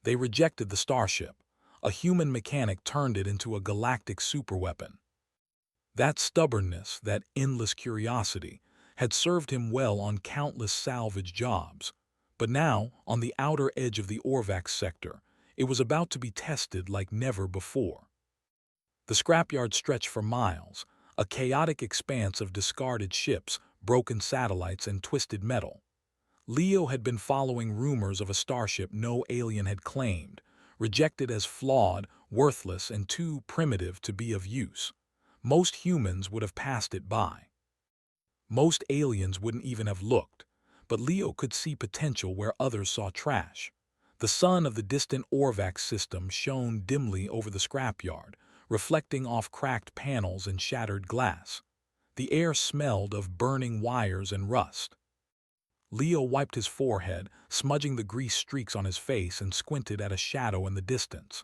They rejected the Starship. A human mechanic turned it into a galactic superweapon. That stubbornness, that endless curiosity, had served him well on countless salvage jobs. But now, on the outer edge of the Orvax sector, it was about to be tested like never before. The scrapyard stretched for miles, a chaotic expanse of discarded ships, broken satellites, and twisted metal. Leo had been following rumors of a starship no alien had claimed, rejected as flawed, worthless, and too primitive to be of use. Most humans would have passed it by. Most aliens wouldn't even have looked, but Leo could see potential where others saw trash. The sun of the distant Orvax system shone dimly over the scrapyard, reflecting off cracked panels and shattered glass. The air smelled of burning wires and rust. Leo wiped his forehead, smudging the grease streaks on his face, and squinted at a shadow in the distance.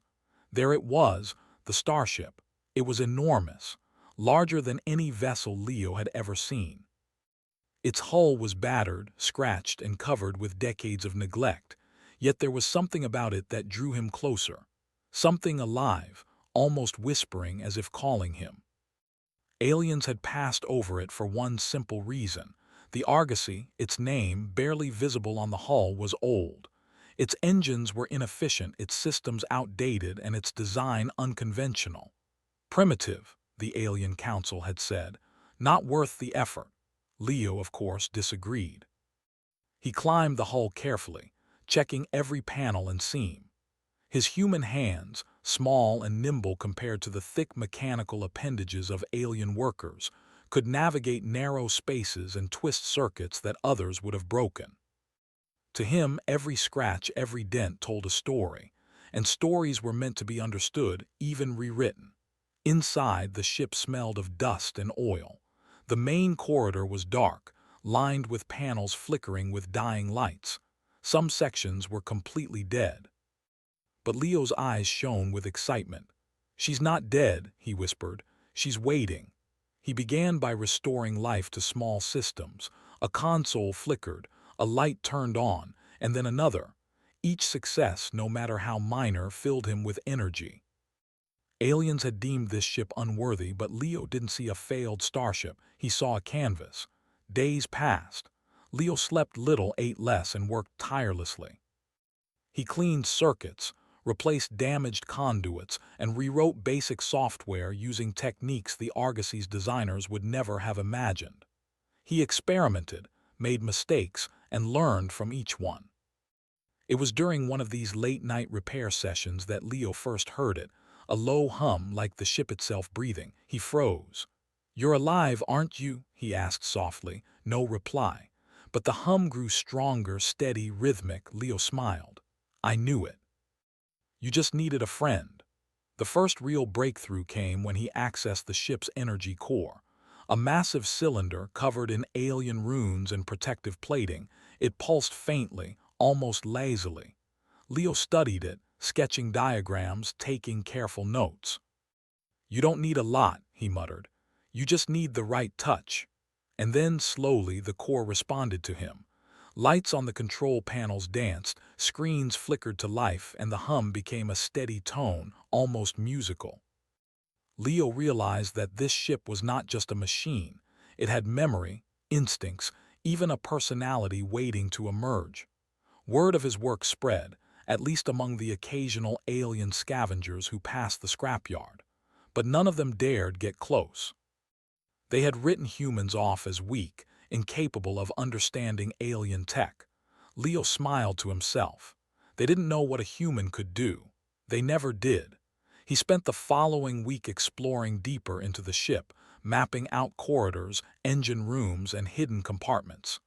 There it was, the starship. It was enormous, larger than any vessel Leo had ever seen. Its hull was battered, scratched, and covered with decades of neglect, yet there was something about it that drew him closer. Something alive, almost whispering as if calling him. Aliens had passed over it for one simple reason. The Argosy, its name, barely visible on the hull, was old. Its engines were inefficient, its systems outdated, and its design unconventional. Primitive, the Alien Council had said, not worth the effort. Leo, of course, disagreed. He climbed the hull carefully, checking every panel and seam. His human hands, small and nimble compared to the thick mechanical appendages of alien workers, could navigate narrow spaces and twist circuits that others would have broken. To him, every scratch, every dent told a story, and stories were meant to be understood, even rewritten. Inside, the ship smelled of dust and oil. The main corridor was dark, lined with panels flickering with dying lights. Some sections were completely dead. But Leo's eyes shone with excitement. "She's not dead," he whispered. "She's waiting." He began by restoring life to small systems. A console flickered, a light turned on, and then another. Each success, no matter how minor, filled him with energy. Aliens had deemed this ship unworthy, but Leo didn't see a failed starship. He saw a canvas. Days passed. Leo slept little, ate less, and worked tirelessly. He cleaned circuits, replaced damaged conduits, and rewrote basic software using techniques the Argosy's designers would never have imagined. He experimented, made mistakes, and learned from each one. It was during one of these late-night repair sessions that Leo first heard it, a low hum like the ship itself breathing. He froze. "You're alive, aren't you?" he asked softly. No reply. But the hum grew stronger, steady, rhythmic. Leo smiled. "I knew it. You just needed a friend." The first real breakthrough came when he accessed the ship's energy core. A massive cylinder covered in alien runes and protective plating, it pulsed faintly, almost lazily. Leo studied it, sketching diagrams, taking careful notes. "You don't need a lot," he muttered. "You just need the right touch." And then, slowly, the core responded to him. Lights on the control panels danced, screens flickered to life, and the hum became a steady tone, almost musical. Leo realized that this ship was not just a machine. It had memory, instincts, even a personality waiting to emerge. Word of his work spread, at least among the occasional alien scavengers who passed the scrapyard. But none of them dared get close. They had written humans off as weak, incapable of understanding alien tech. Leo smiled to himself. They didn't know what a human could do. They never did. He spent the following week exploring deeper into the ship, mapping out corridors, engine rooms, and hidden compartments.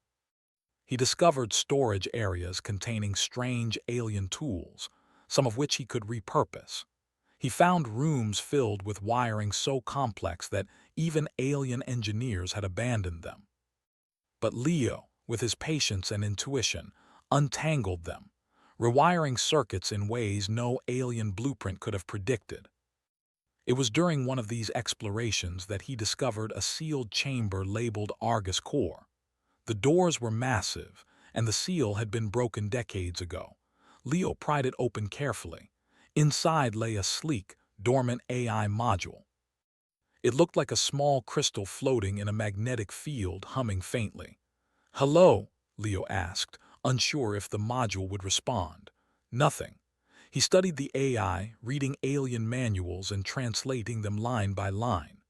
He discovered storage areas containing strange alien tools, some of which he could repurpose. He found rooms filled with wiring so complex that even alien engineers had abandoned them. But Leo, with his patience and intuition, untangled them, rewiring circuits in ways no alien blueprint could have predicted. It was during one of these explorations that he discovered a sealed chamber labeled Argus Core. The doors were massive, and the seal had been broken decades ago. Leo pried it open carefully. Inside lay a sleek, dormant AI module. It looked like a small crystal floating in a magnetic field, humming faintly. "Hello?" Leo asked, unsure if the module would respond. Nothing. He studied the AI, reading alien manuals and translating them line by line.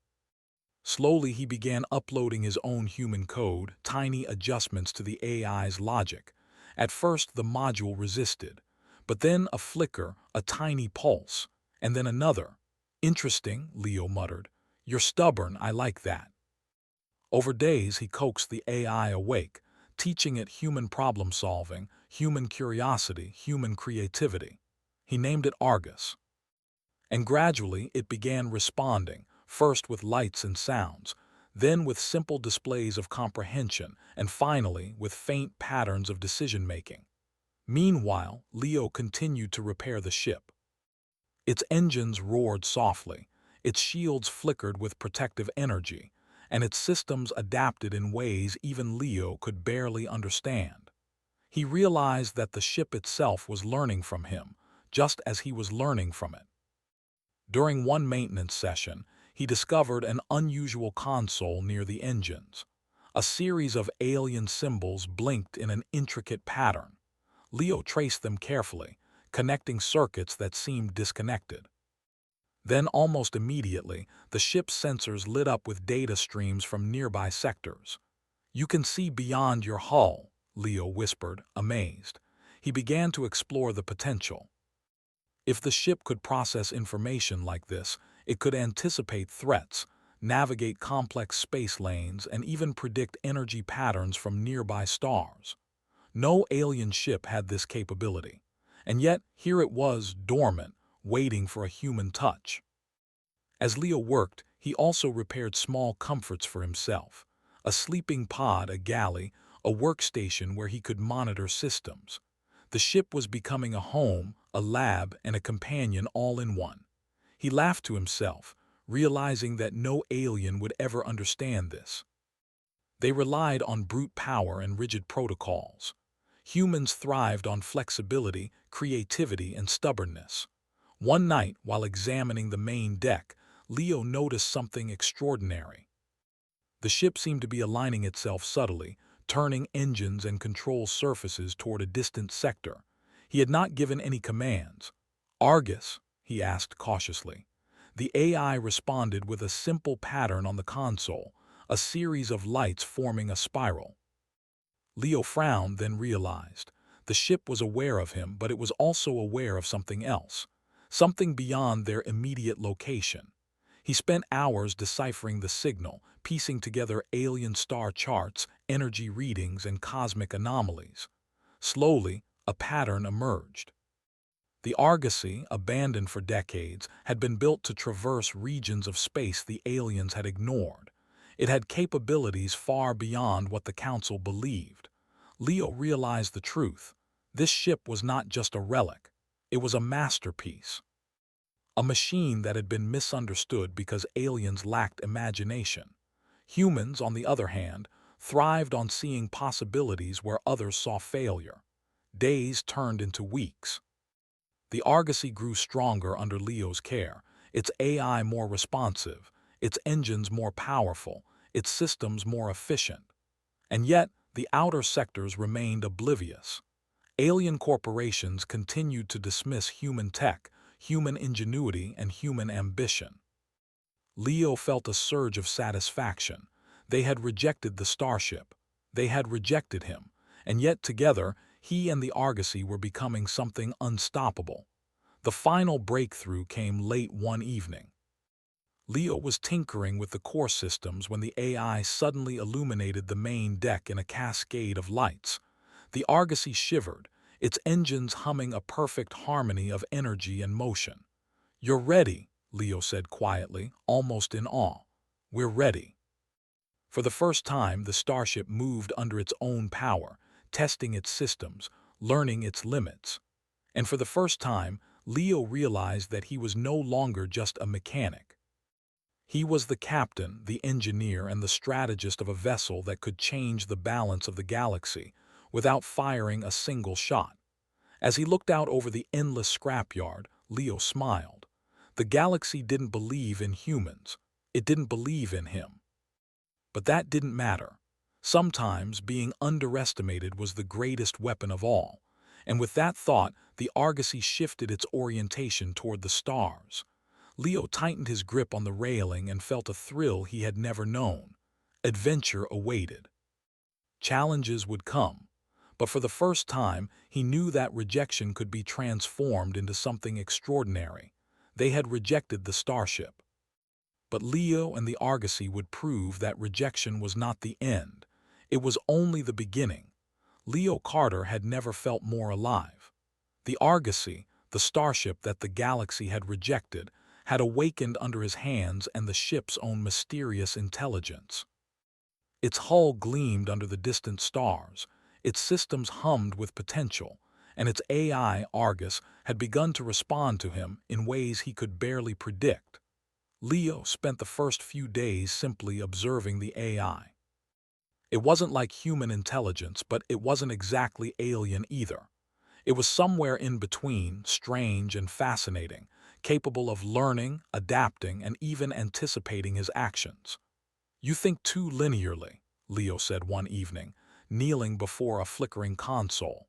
Slowly he began uploading his own human code, tiny adjustments to the AI's logic. At first the module resisted, but then a flicker, a tiny pulse, and then another. "Interesting," Leo muttered. "You're stubborn, I like that." Over days he coaxed the AI awake, teaching it human problem-solving, human curiosity, human creativity. He named it Argus. And gradually it began responding, first with lights and sounds, then with simple displays of comprehension, and finally with faint patterns of decision-making. Meanwhile, Leo continued to repair the ship. Its engines roared softly, its shields flickered with protective energy, and its systems adapted in ways even Leo could barely understand. He realized that the ship itself was learning from him, just as he was learning from it. During one maintenance session, he discovered an unusual console near the engines. A series of alien symbols blinked in an intricate pattern. Leo traced them carefully, connecting circuits that seemed disconnected. Then, almost immediately, the ship's sensors lit up with data streams from nearby sectors. "You can see beyond your hull," Leo whispered, amazed. He began to explore the potential. If the ship could process information like this, it could anticipate threats, navigate complex space lanes, and even predict energy patterns from nearby stars. No alien ship had this capability, and yet here it was, dormant, waiting for a human touch. As Leo worked, he also repaired small comforts for himself: a sleeping pod, a galley, a workstation where he could monitor systems. The ship was becoming a home, a lab, and a companion all in one. He laughed to himself, realizing that no alien would ever understand this. They relied on brute power and rigid protocols. Humans thrived on flexibility, creativity, and stubbornness. One night, while examining the main deck, Leo noticed something extraordinary. The ship seemed to be aligning itself subtly, turning engines and control surfaces toward a distant sector. He had not given any commands. "Argus?" he asked cautiously. The AI responded with a simple pattern on the console, a series of lights forming a spiral. Leo frowned, then realized. The ship was aware of him, but it was also aware of something else, something beyond their immediate location. He spent hours deciphering the signal, piecing together alien star charts, energy readings, and cosmic anomalies. Slowly, a pattern emerged. The Argosy, abandoned for decades, had been built to traverse regions of space the aliens had ignored. It had capabilities far beyond what the Council believed. Leo realized the truth. This ship was not just a relic. It was a masterpiece. A machine that had been misunderstood because aliens lacked imagination. Humans, on the other hand, thrived on seeing possibilities where others saw failure. Days turned into weeks. The Argosy grew stronger under Leo's care, its AI more responsive, its engines more powerful, its systems more efficient. And yet, the outer sectors remained oblivious. Alien corporations continued to dismiss human tech, human ingenuity, and human ambition. Leo felt a surge of satisfaction. They had rejected the Starship. They had rejected him. And yet together, he and the Argosy were becoming something unstoppable. The final breakthrough came late one evening. Leo was tinkering with the core systems when the AI suddenly illuminated the main deck in a cascade of lights. The Argosy shivered, its engines humming a perfect harmony of energy and motion. "You're ready," Leo said quietly, almost in awe. "We're ready." For the first time, the Starship moved under its own power, testing its systems, learning its limits. And for the first time, Leo realized that he was no longer just a mechanic. He was the captain, the engineer, and the strategist of a vessel that could change the balance of the galaxy without firing a single shot. As he looked out over the endless scrapyard, Leo smiled. The galaxy didn't believe in humans. It didn't believe in him. But that didn't matter. Sometimes being underestimated was the greatest weapon of all. And with that thought, the Argosy shifted its orientation toward the stars. Leo tightened his grip on the railing and felt a thrill he had never known. Adventure awaited. Challenges would come. But for the first time, he knew that rejection could be transformed into something extraordinary. They had rejected the Starship. But Leo and the Argosy would prove that rejection was not the end. It was only the beginning. Leo Carter had never felt more alive. The Argosy, the starship that the galaxy had rejected, had awakened under his hands and the ship's own mysterious intelligence. Its hull gleamed under the distant stars, its systems hummed with potential, and its AI, Argus, had begun to respond to him in ways he could barely predict. Leo spent the first few days simply observing the AI. It wasn't like human intelligence, but it wasn't exactly alien either. It was somewhere in between, strange and fascinating, capable of learning, adapting, and even anticipating his actions. "You think too linearly," Leo said one evening, kneeling before a flickering console.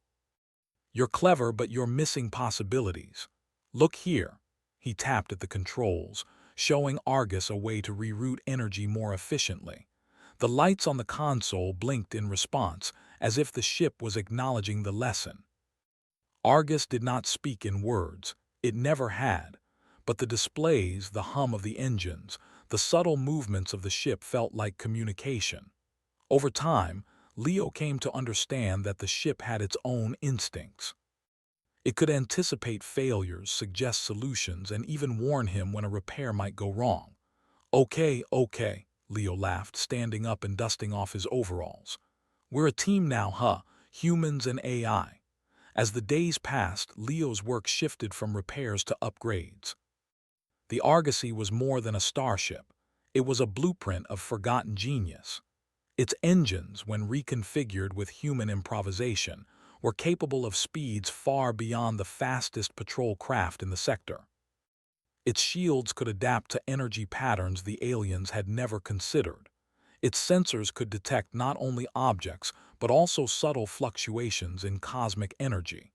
"You're clever, but you're missing possibilities. Look here." He tapped at the controls, showing Argus a way to reroute energy more efficiently. The lights on the console blinked in response, as if the ship was acknowledging the lesson. Argus did not speak in words. It never had. But the displays, the hum of the engines, the subtle movements of the ship felt like communication. Over time, Leo came to understand that the ship had its own instincts. It could anticipate failures, suggest solutions, and even warn him when a repair might go wrong. Okay, Leo laughed, standing up and dusting off his overalls. "We're a team now, huh? Humans and AI." As the days passed, Leo's work shifted from repairs to upgrades. The Argosy was more than a starship. It was a blueprint of forgotten genius. Its engines, when reconfigured with human improvisation, were capable of speeds far beyond the fastest patrol craft in the sector. Its shields could adapt to energy patterns the aliens had never considered. Its sensors could detect not only objects, but also subtle fluctuations in cosmic energy.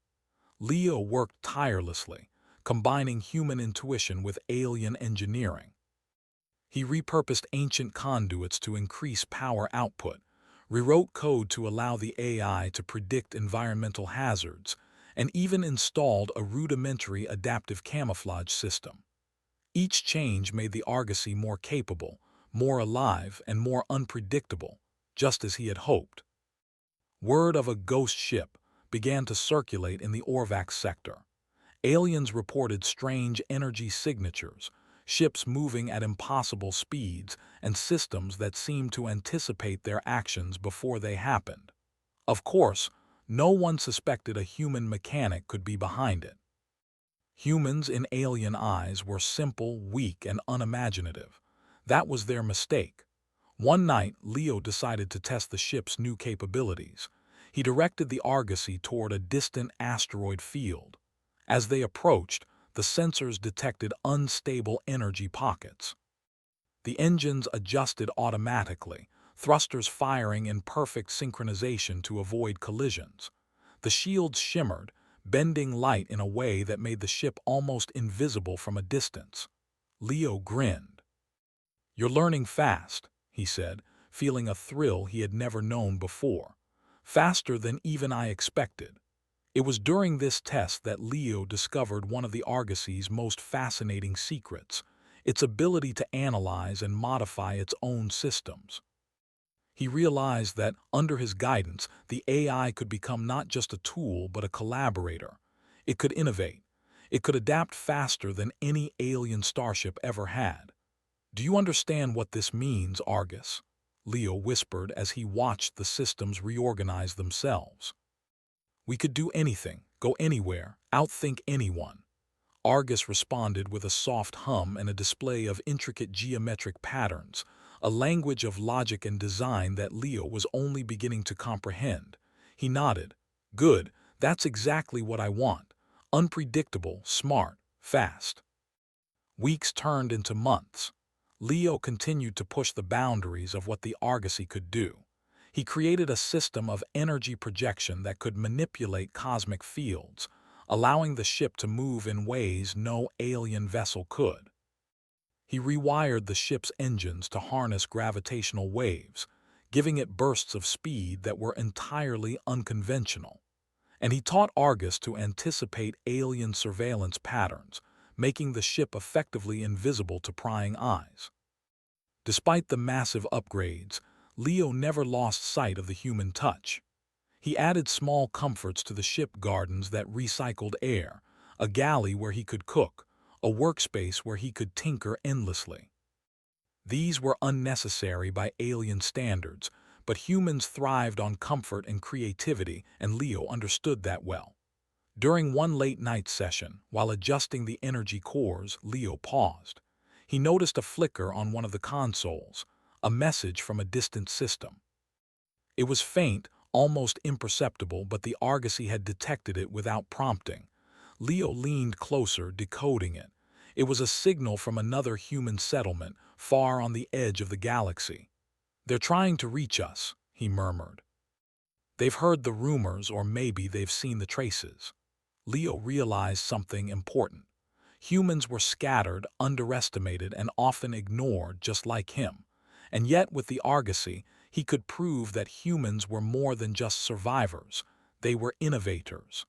Leo worked tirelessly, combining human intuition with alien engineering. He repurposed ancient conduits to increase power output, rewrote code to allow the AI to predict environmental hazards, and even installed a rudimentary adaptive camouflage system. Each change made the Argosy more capable, more alive, and more unpredictable, just as he had hoped. Word of a ghost ship began to circulate in the Orvax sector. Aliens reported strange energy signatures, ships moving at impossible speeds, and systems that seemed to anticipate their actions before they happened. Of course, no one suspected a human mechanic could be behind it. Humans in alien eyes were simple, weak, and unimaginative. That was their mistake. One night, Leo decided to test the ship's new capabilities. He directed the Argosy toward a distant asteroid field. As they approached, the sensors detected unstable energy pockets. The engines adjusted automatically, thrusters firing in perfect synchronization to avoid collisions. The shields shimmered, bending light in a way that made the ship almost invisible from a distance. Leo grinned. "You're learning fast," he said, feeling a thrill he had never known before. "Faster than even I expected." It was during this test that Leo discovered one of the Argosy's most fascinating secrets, its ability to analyze and modify its own systems. He realized that, under his guidance, the AI could become not just a tool but a collaborator. It could innovate. It could adapt faster than any alien starship ever had. "Do you understand what this means, Argus?" Leo whispered as he watched the systems reorganize themselves. "We could do anything, go anywhere, outthink anyone." Argus responded with a soft hum and a display of intricate geometric patterns, a language of logic and design that Leo was only beginning to comprehend. He nodded. "Good, That's exactly what I want. Unpredictable, smart, fast. Weeks turned into months. Leo continued to push the boundaries of what the Argosy could do. He created a system of energy projection that could manipulate cosmic fields, allowing the ship to move in ways no alien vessel could. He rewired the ship's engines to harness gravitational waves, giving it bursts of speed that were entirely unconventional. And he taught Argus to anticipate alien surveillance patterns, making the ship effectively invisible to prying eyes. Despite the massive upgrades, Leo never lost sight of the human touch. He added small comforts to the ship gardens that recycled air, a galley where he could cook, a workspace where he could tinker endlessly. These were unnecessary by alien standards, but humans thrived on comfort and creativity, and Leo understood that well. During one late-night session, while adjusting the energy cores, Leo paused. He noticed a flicker on one of the consoles, a message from a distant system. It was faint, almost imperceptible, but the Argosy had detected it without prompting. Leo leaned closer, decoding it. It was a signal from another human settlement, far on the edge of the galaxy. "They're trying to reach us," he murmured. "They've heard the rumors, or maybe they've seen the traces." Leo realized something important. Humans were scattered, underestimated, and often ignored, just like him. And yet, with the Argosy, he could prove that humans were more than just survivors. They were innovators.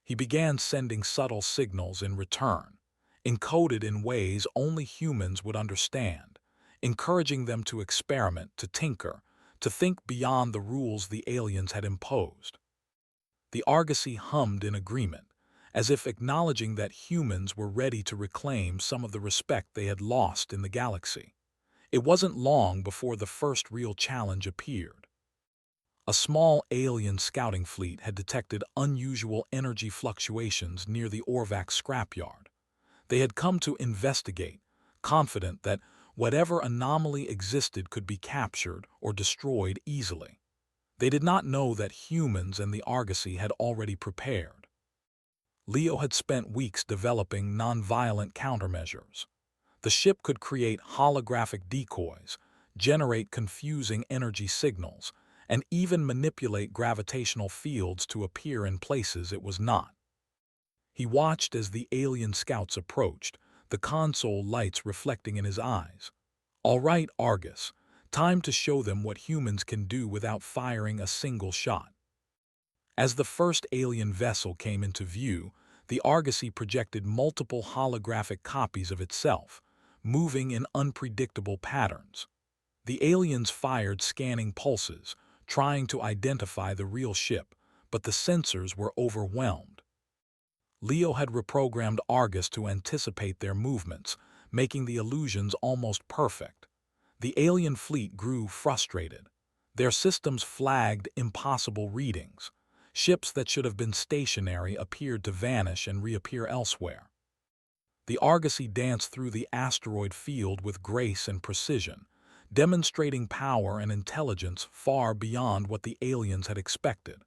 He began sending subtle signals in return, encoded in ways only humans would understand, encouraging them to experiment, to tinker, to think beyond the rules the aliens had imposed. The Argosy hummed in agreement, as if acknowledging that humans were ready to reclaim some of the respect they had lost in the galaxy. It wasn't long before the first real challenge appeared. A small alien scouting fleet had detected unusual energy fluctuations near the Orvac scrapyard. They had come to investigate, confident that whatever anomaly existed could be captured or destroyed easily. They did not know that humans and the Argosy had already prepared. Leo had spent weeks developing non-violent countermeasures. The ship could create holographic decoys, generate confusing energy signals, and even manipulate gravitational fields to appear in places it was not. He watched as the alien scouts approached, the console lights reflecting in his eyes. "All right, Argus, time to show them what humans can do without firing a single shot." As the first alien vessel came into view, the Argosy projected multiple holographic copies of itself, moving in unpredictable patterns. The aliens fired scanning pulses, trying to identify the real ship, but the sensors were overwhelmed. Leo had reprogrammed Argus to anticipate their movements, making the illusions almost perfect. The alien fleet grew frustrated. Their systems flagged impossible readings. Ships that should have been stationary appeared to vanish and reappear elsewhere. The Argosy danced through the asteroid field with grace and precision, demonstrating power and intelligence far beyond what the aliens had expected.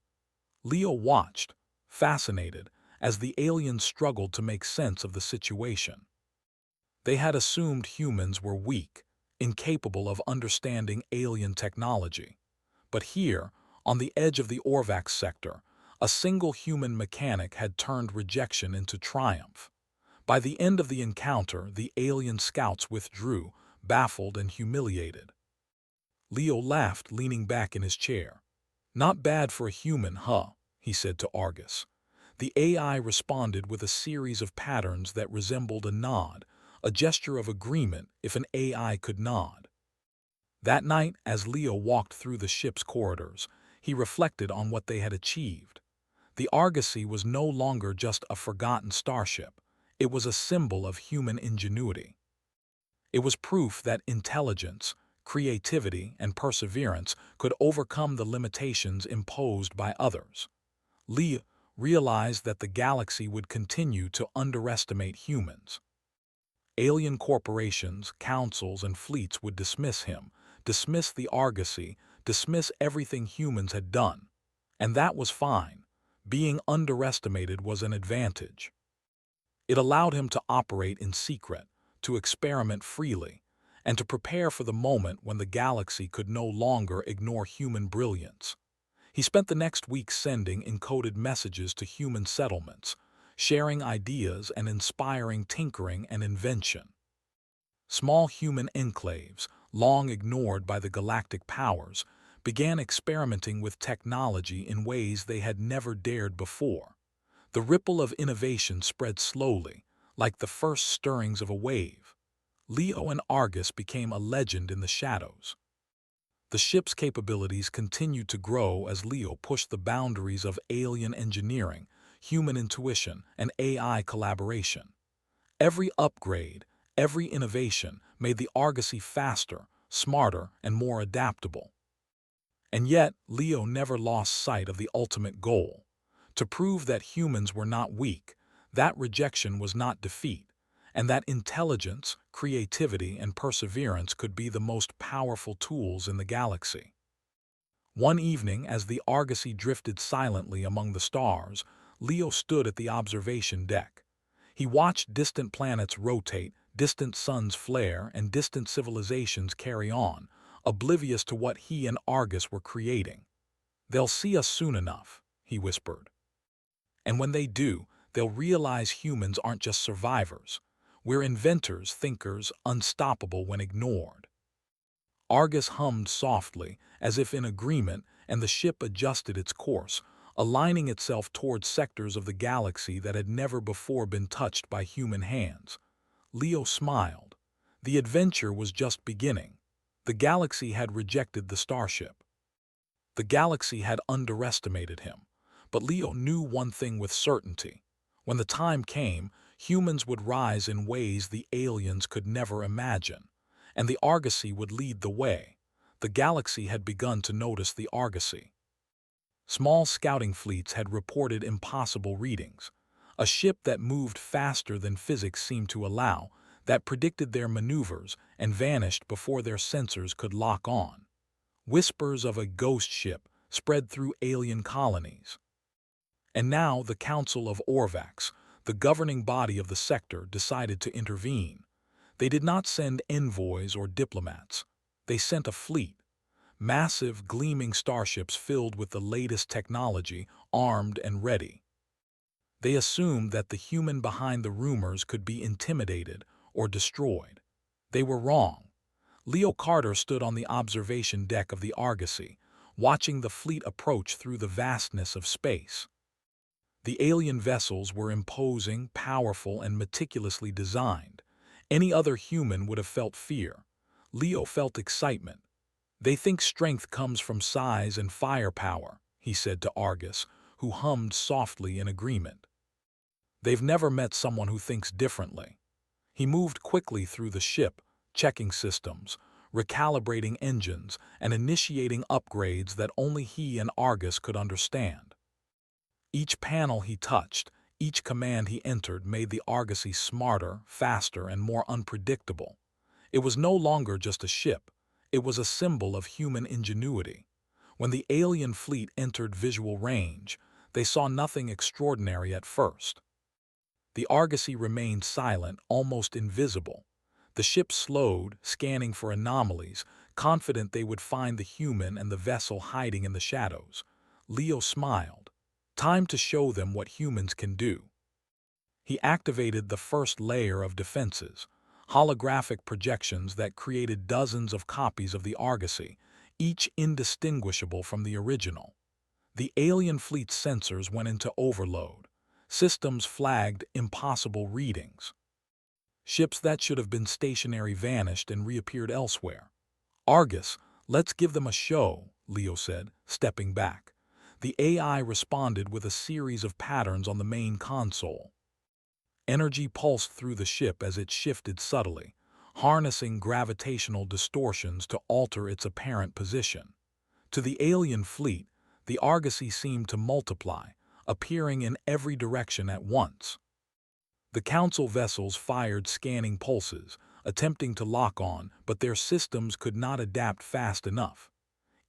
Leo watched, fascinated, as the aliens struggled to make sense of the situation. They had assumed humans were weak, incapable of understanding alien technology. But here, on the edge of the Orvac sector, a single human mechanic had turned rejection into triumph. By the end of the encounter, the alien scouts withdrew, baffled and humiliated. Leo laughed, leaning back in his chair. "Not bad for a human, huh?" he said to Argus. The AI responded with a series of patterns that resembled a nod, a gesture of agreement if an AI could nod. That night, as Leo walked through the ship's corridors, he reflected on what they had achieved. The Argosy was no longer just a forgotten starship. It was a symbol of human ingenuity. It was proof that intelligence, creativity, and perseverance could overcome the limitations imposed by others. Leo realized that the galaxy would continue to underestimate humans. Alien corporations, councils, and fleets would dismiss him, dismiss the Argosy, dismiss everything humans had done. And that was fine, Being underestimated was an advantage. It allowed him to operate in secret, to experiment freely, and to prepare for the moment when the galaxy could no longer ignore human brilliance. He spent the next week sending encoded messages to human settlements, sharing ideas and inspiring tinkering and invention. Small human enclaves, long ignored by the galactic powers, began experimenting with technology in ways they had never dared before. The ripple of innovation spread slowly, like the first stirrings of a wave. Leo and Argus became a legend in the shadows. The ship's capabilities continued to grow as Leo pushed the boundaries of alien engineering, human intuition, and AI collaboration. Every upgrade, every innovation made the Argosy faster, smarter, and more adaptable. And yet, Leo never lost sight of the ultimate goal. To prove that humans were not weak, that rejection was not defeat, and that intelligence, creativity, and perseverance could be the most powerful tools in the galaxy. One evening, as the Argosy drifted silently among the stars, Leo stood at the observation deck. He watched distant planets rotate, distant suns flare, and distant civilizations carry on, oblivious to what he and Argus were creating. "They'll see us soon enough," he whispered. "And when they do, they'll realize humans aren't just survivors. We're inventors, thinkers, unstoppable when ignored." Argus hummed softly, as if in agreement, and the ship adjusted its course, aligning itself towards sectors of the galaxy that had never before been touched by human hands. Leo smiled. The adventure was just beginning. The galaxy had rejected the Starship. The galaxy had underestimated him. But Leo knew one thing with certainty. When the time came, humans would rise in ways the aliens could never imagine, and the Argosy would lead the way. The galaxy had begun to notice the Argosy. Small scouting fleets had reported impossible readings. A ship that moved faster than physics seemed to allow, that predicted their maneuvers and vanished before their sensors could lock on. Whispers of a ghost ship spread through alien colonies. And now the Council of Orvax, the governing body of the sector, decided to intervene. They did not send envoys or diplomats. They sent a fleet. Massive, gleaming starships filled with the latest technology, armed and ready. They assumed that the human behind the rumors could be intimidated or destroyed. They were wrong. Leo Carter stood on the observation deck of the Argosy, watching the fleet approach through the vastness of space. The alien vessels were imposing, powerful, and meticulously designed. Any other human would have felt fear. Leo felt excitement. "They think strength comes from size and firepower," he said to Argus, who hummed softly in agreement. "They've never met someone who thinks differently." He moved quickly through the ship, checking systems, recalibrating engines, and initiating upgrades that only he and Argus could understand. Each panel he touched, each command he entered made the Argosy smarter, faster, and more unpredictable. It was no longer just a ship. It was a symbol of human ingenuity. When the alien fleet entered visual range, they saw nothing extraordinary at first. The Argosy remained silent, almost invisible. The ship slowed, scanning for anomalies, confident they would find the human and the vessel hiding in the shadows. Leo smiled. Time to show them what humans can do. He activated the first layer of defenses, holographic projections that created dozens of copies of the Argosy, each indistinguishable from the original. The alien fleet's sensors went into overload. Systems flagged impossible readings. Ships that should have been stationary vanished and reappeared elsewhere. "Argus, let's give them a show," Leo said, stepping back. The AI responded with a series of patterns on the main console. Energy pulsed through the ship as it shifted subtly, harnessing gravitational distortions to alter its apparent position. To the alien fleet, the Argosy seemed to multiply, appearing in every direction at once. The Council vessels fired scanning pulses, attempting to lock on, but their systems could not adapt fast enough.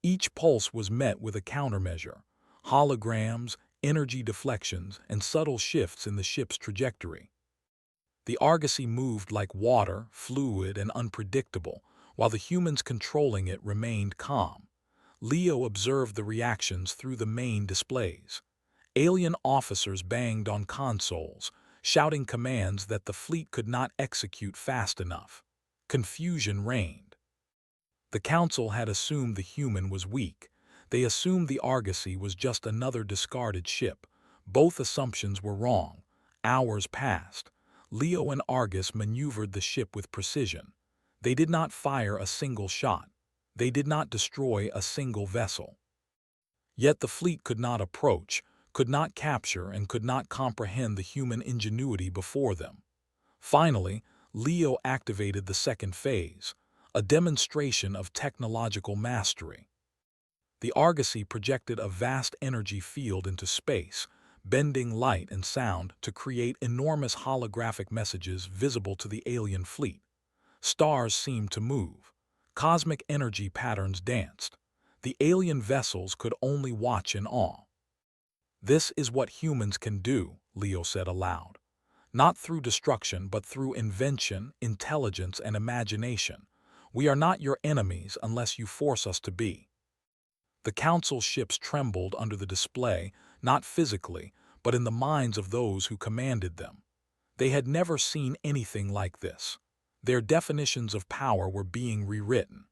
Each pulse was met with a countermeasure: holograms, energy deflections, and subtle shifts in the ship's trajectory. The Argosy moved like water, fluid and unpredictable, while the humans controlling it remained calm. Leo observed the reactions through the main displays. Alien officers banged on consoles, shouting commands that the fleet could not execute fast enough. Confusion reigned. The Council had assumed the human was weak. They assumed the Argosy was just another discarded ship. Both assumptions were wrong. Hours passed. Leo and Argus maneuvered the ship with precision. They did not fire a single shot. They did not destroy a single vessel. Yet the fleet could not approach, could not capture, and could not comprehend the human ingenuity before them. Finally, Leo activated the second phase, a demonstration of technological mastery. The Argosy projected a vast energy field into space, bending light and sound to create enormous holographic messages visible to the alien fleet. Stars seemed to move. Cosmic energy patterns danced. The alien vessels could only watch in awe. "This is what humans can do," Leo said aloud. "Not through destruction, but through invention, intelligence, and imagination. We are not your enemies unless you force us to be." The Council ships trembled under the display, not physically, but in the minds of those who commanded them. They had never seen anything like this. Their definitions of power were being rewritten.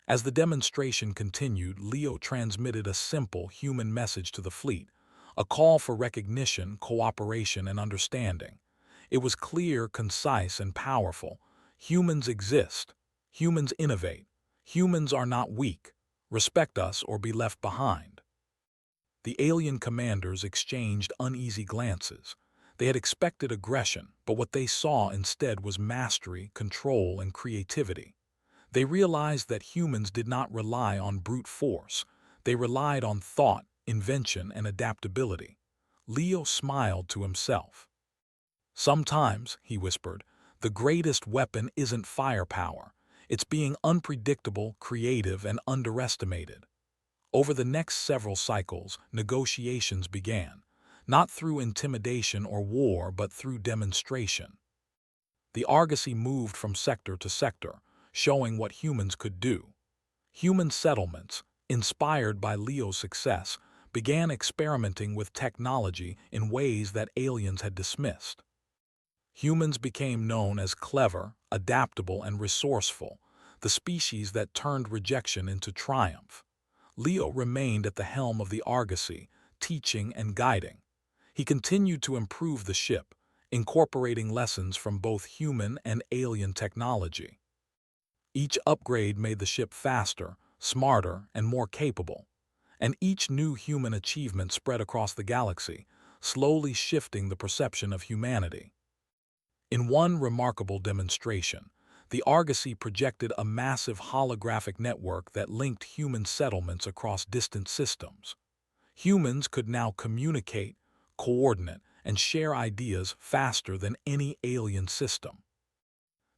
As the demonstration continued, Leo transmitted a simple human message to the fleet, a call for recognition, cooperation, and understanding. It was clear, concise, and powerful. Humans exist. Humans innovate. Humans are not weak. Respect us or be left behind. The alien commanders exchanged uneasy glances. They had expected aggression, but what they saw instead was mastery, control, and creativity. They realized that humans did not rely on brute force. They relied on thought, invention, and adaptability. Leo smiled to himself. "Sometimes," he whispered, "the greatest weapon isn't firepower. It's being unpredictable, creative, and underestimated." Over the next several cycles, negotiations began, not through intimidation or war, but through demonstration. The Argosy moved from sector to sector, showing what humans could do. Human settlements, inspired by Leo's success, began experimenting with technology in ways that aliens had dismissed. Humans became known as clever, adaptable, and resourceful, the species that turned rejection into triumph. Leo remained at the helm of the Argosy, teaching and guiding. He continued to improve the ship, incorporating lessons from both human and alien technology. Each upgrade made the ship faster, smarter, and more capable, and each new human achievement spread across the galaxy, slowly shifting the perception of humanity. In one remarkable demonstration, the Argosy projected a massive holographic network that linked human settlements across distant systems. Humans could now communicate, coordinate, and share ideas faster than any alien system.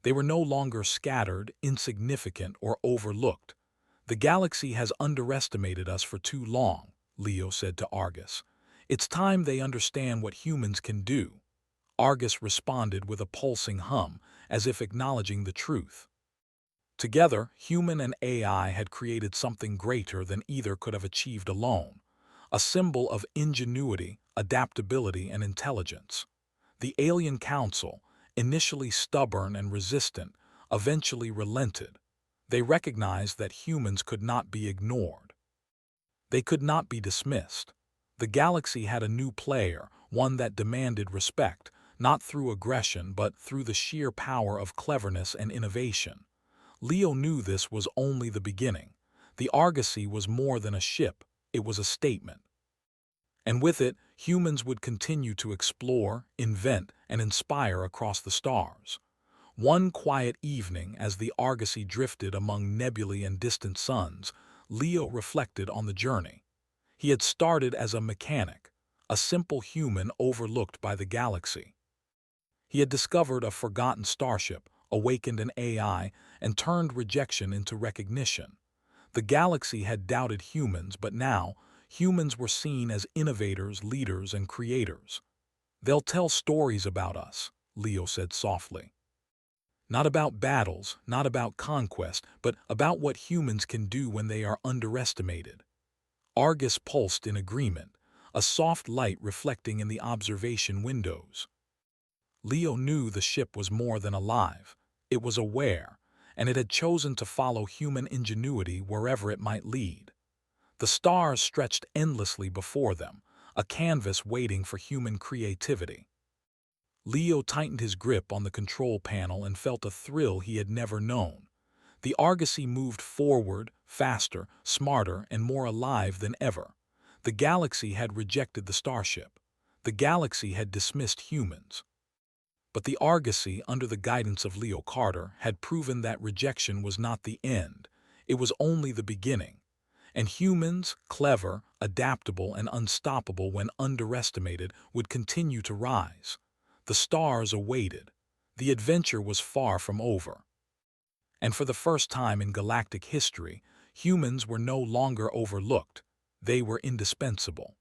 They were no longer scattered, insignificant, or overlooked. "The galaxy has underestimated us for too long," Leo said to Argus. "It's time they understand what humans can do." Argus responded with a pulsing hum, as if acknowledging the truth. Together, human and AI had created something greater than either could have achieved alone, a symbol of ingenuity, adaptability, and intelligence. The Alien Council, initially stubborn and resistant, eventually relented. They recognized that humans could not be ignored. They could not be dismissed. The galaxy had a new player, one that demanded respect, not through aggression but through the sheer power of cleverness and innovation. Leo knew this was only the beginning. The Argosy was more than a ship, it was a statement. And with it, humans would continue to explore, invent, and inspire across the stars. One quiet evening, as the Argosy drifted among nebulae and distant suns, Leo reflected on the journey. He had started as a mechanic, a simple human overlooked by the galaxy. He had discovered a forgotten starship, awakened an AI, and turned rejection into recognition. The galaxy had doubted humans, but now, Humans were seen as innovators, leaders, and creators. "They'll tell stories about us," Leo said softly. "Not about battles, not about conquest, but about what humans can do when they are underestimated." Argus pulsed in agreement, a soft light reflecting in the observation windows. Leo knew the ship was more than alive. It was aware, and it had chosen to follow human ingenuity wherever it might lead. The stars stretched endlessly before them, a canvas waiting for human creativity. Leo tightened his grip on the control panel and felt a thrill he had never known. The Argosy moved forward, faster, smarter, and more alive than ever. The galaxy had rejected the Starship. The galaxy had dismissed humans. But the Argosy, under the guidance of Leo Carter, had proven that rejection was not the end. It was only the beginning. And humans, clever, adaptable, and unstoppable when underestimated, would continue to rise. The stars awaited. The adventure was far from over. And for the first time in galactic history, humans were no longer overlooked. They were indispensable.